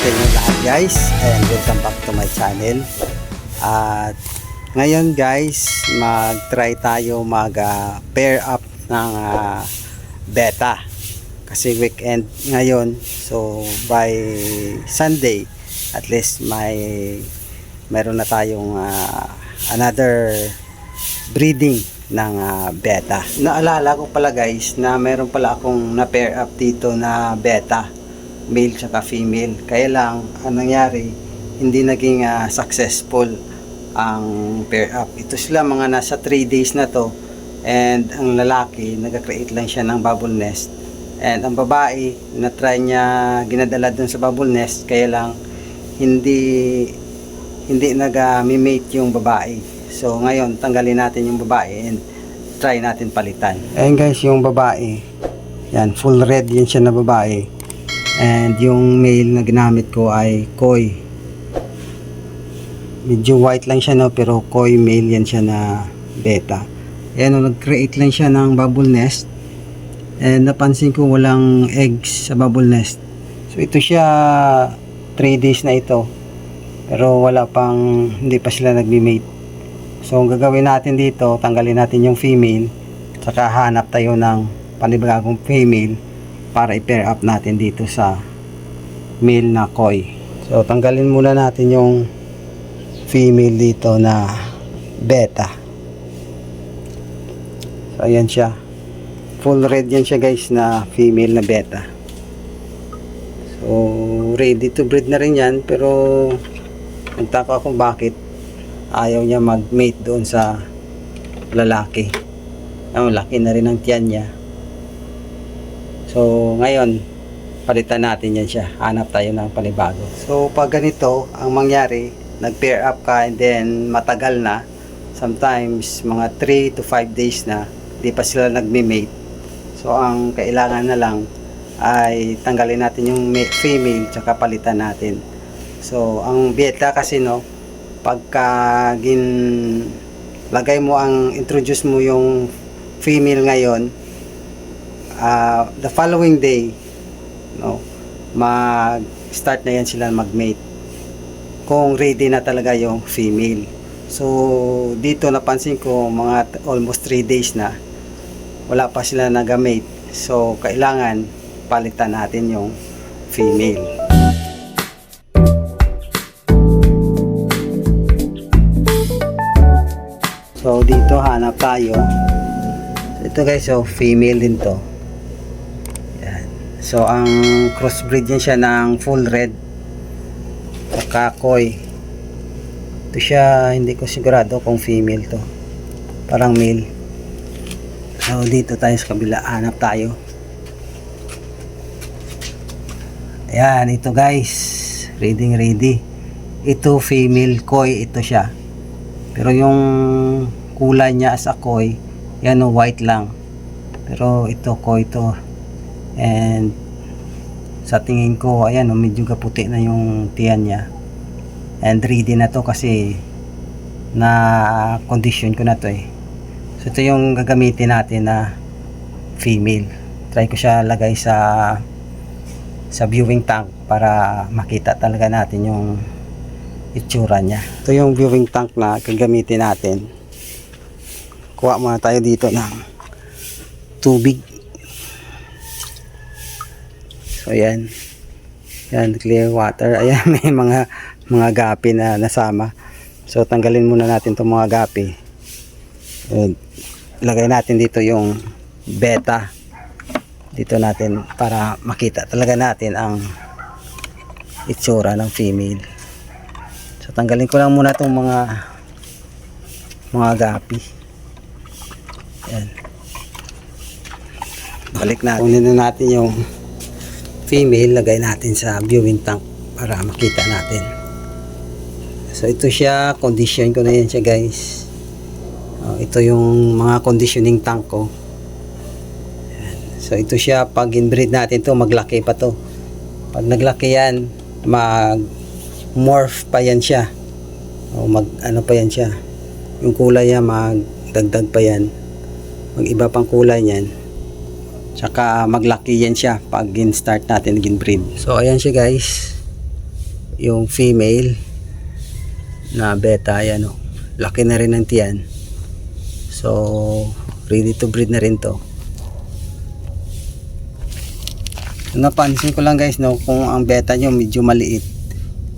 sa inyo lahat guys, and welcome back to my channel. At ngayon guys, mag-try tayo pair up ng beta kasi weekend ngayon. So by Sunday at least mayroon na tayong another breeding ng beta. Naalala ko pala guys na meron pala akong na pair up dito na beta, male tsaka female. Kaya lang ang nangyari, hindi naging successful ang pair up. Ito sila mga nasa 3 days na to, and ang lalaki nag-create lang siya ng bubble nest, and ang babae na try niya ginadala dun sa bubble nest, kaya lang hindi nag-mate yung babae. So ngayon tanggalin natin yung babae and try natin palitan. Ayan guys, yung babae yan, full red yan siya na babae. And yung male na ginamit ko ay koi. Medyo white lang siya no, pero koi male yan siya na beta. Ayan, nag-create lang siya ng bubble nest. And napansin ko walang eggs sa bubble nest. So ito siya 3 days na ito. Pero hindi pa sila nagbi-mate. So ang gagawin natin dito, tanggalin natin yung female. Saka hanap tayo ng panibagong female para i-pair up natin dito sa male na koi. So tanggalin muna natin yung female dito na beta. So ayan siya, full red yan siya guys na female na beta. So ready to breed na rin yan, pero nagtaka ako bakit ayaw niya mag-mate doon sa lalaki. Ang laki na rin ang tiyan niya. So ngayon palitan natin yan siya, hanap tayo ng panibago. So pag ganito ang mangyari, nag-pair up ka and then matagal na, sometimes mga 3 to 5 days na di pa sila nagme-mate. So ang kailangan na lang ay tanggalin natin yung female tsaka palitan natin. So ang beta kasi no, pagka introduce mo yung female ngayon, the following day no, mag-start na yan sila mag-mate kung ready na talaga yung female. So dito napansin ko mga almost 3 days na wala pa sila nag-mate. So kailangan palitan natin yung female. So dito hanap tayo. Ito guys, so female din to. Yan. So ang crossbreed niya siya ng full red at koi. Ito siya, hindi ko sigurado kung female to, parang male. So dito tayo sa kabila, hanap tayo. Ayan, ito guys, ready. Ito female koi, ito siya. Pero yung kulay niya as a koi, yan o, white lang. Pero ito koi to. And sa tingin ko, ayan o, medyo kaputi na yung tiyan niya. And ready na to kasi na condition ko na to eh. So ito yung gagamitin natin na female. Try ko siya lagay sa viewing tank para makita talaga natin yung itsura niya. Ito yung viewing tank na gagamitin natin. Kuha muna tayo dito ng tubig. So yan clear water. Ayan, may mga gapi na nasama. So tanggalin muna natin itong mga gapi. Lagay natin dito yung beta dito natin para makita talaga natin ang itsura ng female. So tanggalin ko lang muna itong mga gapi. Yan. Balik natin. Kunin na natin yung female, lagay natin sa viewing tank para makita natin. So ito siya, condition ko na yan siya guys. Ito yung mga conditioning tank ko. Yan. So ito siya, pag inbreed natin to, maglaki pa to. Pag naglaki yan, morph pa yan siya. Ano pa yan siya. Yung kulay niya magdagdag pa yan. Mag-iba pang kulay niyan. Tsaka maglaki yan siya pag in-start natin naging breed. So ayan siya guys. yung female na beta. Ayan o, laki na rin ng tiyan. So ready to breed na rin to. Napansin ko lang guys, no, kung ang beta nyo medyo maliit,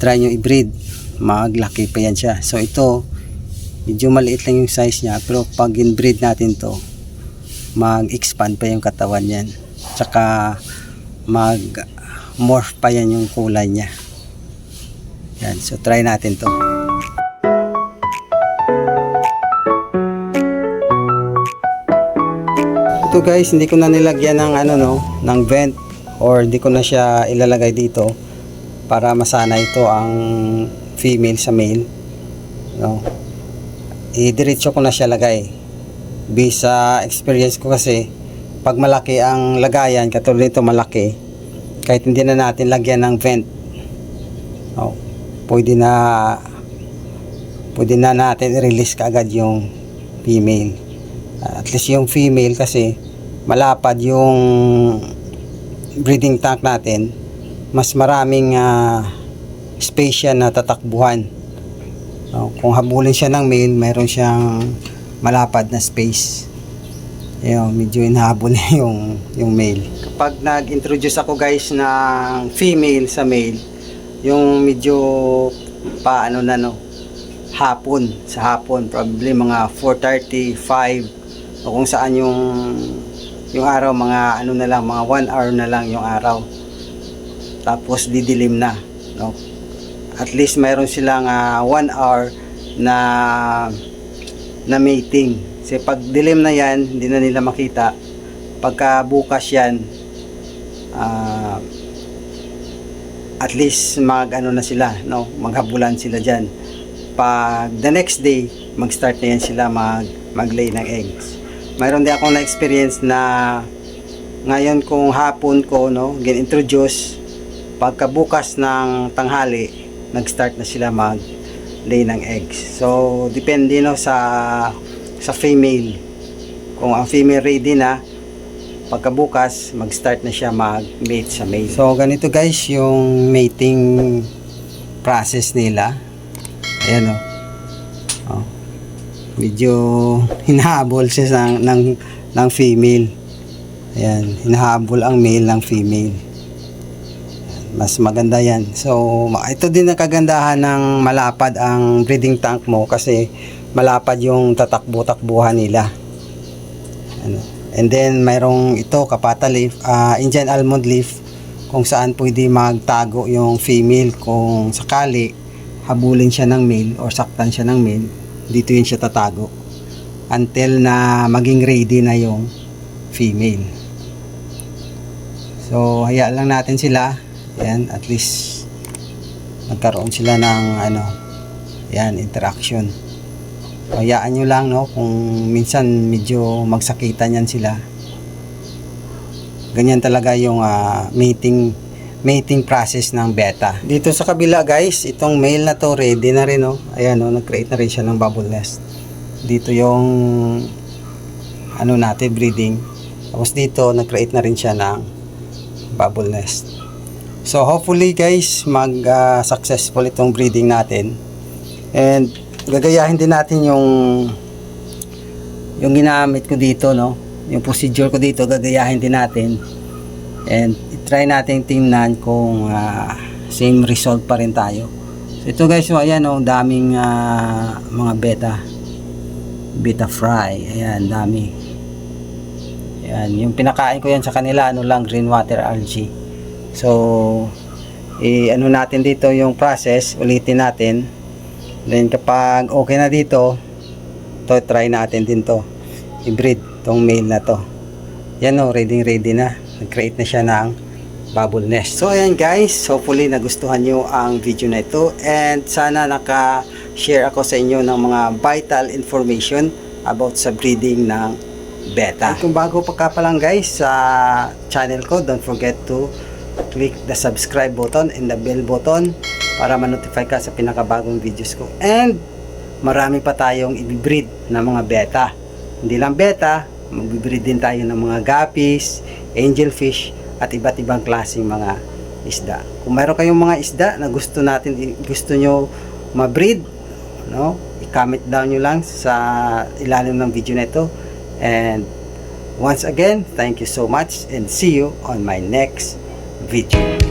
try nyo i-breed, maglaki pa yan siya. So ito medyo maliit lang yung size nya, pero pag in-breed natin to, mag-expand pa yung katawan yan, tsaka mag-morph pa yan yung kulay nya. Yan, so try natin to. Ito guys, hindi ko na nilagyan ng ng vent, or hindi ko na siya ilalagay dito para masana ito ang female sa male, no. Diretso ko na siya lagay based sa experience ko, kasi pag malaki ang lagayan, katulad nito malaki, kahit hindi na natin lagyan ng vent, no, pwede na natin i-release kaagad yung female. At least yung female, kasi malapad yung breeding tank natin, mas maraming space yan na tatakbuhan. Kung habulin siya ng male, mayroon siyang malapad na space. Ayun, medyo inahabol na yung male. Kapag nag-introduce ako guys ng female sa male, yung medyo hapon, probably mga 4:30, 5, o kung saan yung araw, mga mga 1 hour na lang yung araw, tapos didilim na, no? At least mayroon silang 1 hour na mating. Kasi pag dilim na yan, hindi na nila makita. Pagka bukas yan, at least na sila, no? Maghabulan sila dyan. Pag the next day, mag-start na yan sila mag-lay ng eggs. Mayroon din akong na-experience na ngayon kung hapon ko, no, gin-introduce, pagkabukas ng tanghali, nag-start na sila mag-lay ng eggs. So depende, no, sa female. Kung ang female ready na, pagkabukas mag-start na siya mag-mate sa male. So ganito guys yung mating process nila. Ayan, oh. Medyo hinahabol siya ng female. Ayan, hinahabol ang male ng female. Mas maganda yan. So ito din ang kagandahan ng malapad ang breeding tank mo, kasi malapad yung tatakbo-takbuhan nila. And then mayroong ito, kapata leaf, Indian almond leaf, kung saan pwede magtago yung female kung sakali habulin siya ng male or saktan siya ng male. Dito yun siya tatago until na maging ready na yung female. So hayaan lang natin sila. Yan, at least nagkaroon sila ng interaction. Hayaan nyo lang, no, kung minsan medyo magsakitan yan sila. Ganyan talaga yung mating process ng beta. Dito sa kabila guys, itong male na to ready na rin, no. Ayan, no, nag-create na rin siya ng bubble nest. Dito yung natin breeding. Tapos dito nag-create na rin siya ng bubble nest. So hopefully guys, successful itong breeding natin. And gagayahin din natin yung ginamit ko dito, no. Yung procedure ko dito, gagayahin din natin. And try natin tingnan kung same result pa rin tayo. So ito guys, so ayan, oh, daming mga beta fry. Ayan, dami. Ayan, yung pinakain ko yan sa kanila, green water algae. So natin dito yung process, ulitin natin. Then kapag okay na dito, try natin din to i-breed tong male na to. Yan, oh, ready na. Nag-create na siya ng bubble nest. So ayan guys, hopefully nagustuhan nyo ang video na ito, and sana naka-share ako sa inyo ng mga vital information about sa breeding ng beta. At kung bago pa lang guys sa channel ko, don't forget to click the subscribe button and the bell button para ma-notify ka sa pinakabagong videos ko. And marami pa tayong i-breed na mga beta. Hindi lang beta, mag-breed din tayo ng mga guppies, angelfish, at iba't ibang klaseng mga isda. Kung mayroon kayong mga isda na gusto nyo ma-breed, no? I-comment down nyo lang sa ilalim ng video na ito. And once again, thank you so much and see you on my next video.